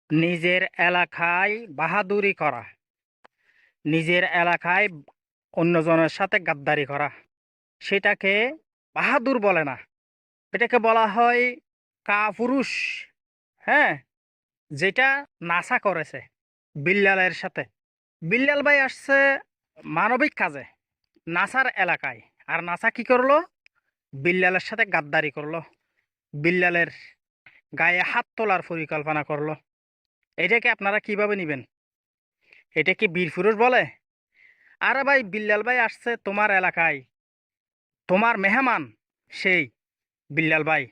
নিজের এলাকায় বাহাদুরি করা, নিজের এলাকায় অন্যজনের সাথে গাদ্দারি করা, সেটাকে বাহাদুর বলে না। এটাকে বলা হয় কাপুরুষ। হ্যাঁ, যেটা নাসা করেছে বিল্লালের সাথে। বিল্লাল ভাই আসছে মানবিক কাজে নাসার এলাকায়, আর নাসা কি করলো? বিল্লালের সাথে গাদ্দারি করলো, বিল্লালের গায়ে হাত তোলার পরিকল্পনা করলো। এটাকে আপনারা কিভাবে নিবেন? এটা কি বীরপুরুষ বলে? আরে ভাই, বিল্লাল ভাই আসছে তোমার এলাকায়, তোমার মেহমান সেই বিল্লাল ভাই।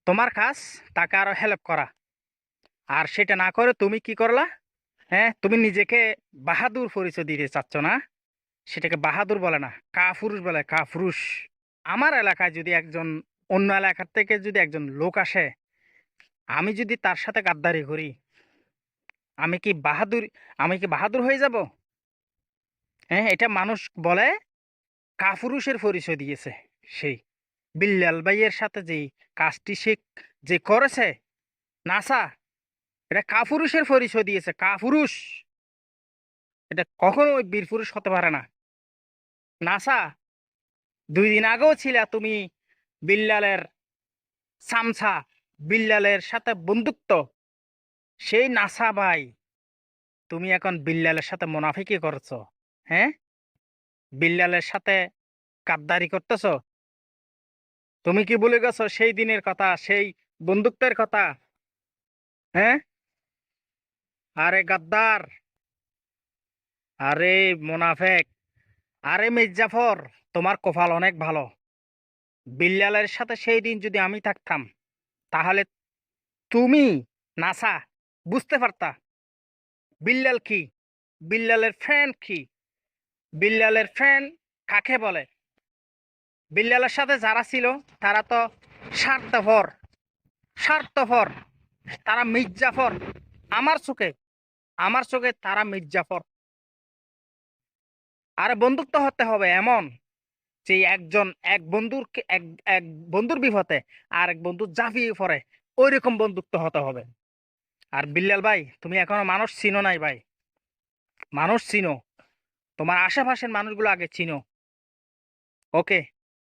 তোমার কাজ তাকে আরো হেল্প করা, আর সেটা না করে তুমি কি করলা? হ্যাঁ, তুমি নিজেকে বাহাদুর পরিচয় দিতে চাচ্ছ না? সেটাকে বাহাদুর বলে না, কাপুরুষ বলে, কাপুরুষ। আমার এলাকায় যদি একজন, অন্য এলাকার থেকে যদি একজন লোক আসে, আমি যদি তার সাথে গাদ্দারি করি, আমি কি বাহাদুর, আমি কি বাহাদুর হয়ে যাব? হ্যাঁ, এটা মানুষ বলে কাপুরুষের পরিচয় দিয়েছে সেই বিল্লাল ভাইয়ের সাথে যে কাজটি সে যে করেছে নাসা, এটা কাপুরুষের পরিচয় দিয়েছে, কাপুরুষ। এটা কখনো ওই বীরপুরুষ হতে পারে না। নাসা, 2 দিন আগেও ছিলা তুমি বিল্লালের সামসা, বিল্লালের সাথে বন্ধুত্ব। সেই নাসা ভাই, তুমি এখন বিল্লালের সাথে মুনাফিকি করছো। হ্যাঁ, বিল্লালের সাথে গাদ্দারি করতেছো। তুমি কি ভুলে গেছো সেই দিনের কথা, সেই বন্ধুত্বের কথা? হ্যাঁ, আরে গাদ্দার, আরে মোনাফেক, আরে মির্জাফর, তোমার কপাল অনেক ভালো। বিল্লালের সাথে সেই দিন যদি আমি থাকতাম, তাহলে তুমি নাসা বুঝতে পারতা বিল্লাল কি, বিল্লালের ফ্রেন্ড কি, বিল্লালের ফ্রেন্ড কাকে বলে। বিল্লালের সাথে যারা ছিল তারা তো স্বার্থপর, স্বার্থপর, তারা মির্জাফর। আমার চোখে, আমার চোখে তারা মির্জাফর। আরে বন্ধুত্ব হতে হবে এমন যে একজন এক বন্ধুর এক এক বন্ধুর বিপদে আর এক বন্ধু ঝাঁপিয়ে পড়ে, ওই রকম বন্ধুত্ব হতে হবে। আর বিল্লাল ভাই, তুমি এখনো মানুষ চিনো নাই ভাই, মানুষ চিনো, তোমার আশেপাশের মানুষগুলো আগে চিনো। ওকে।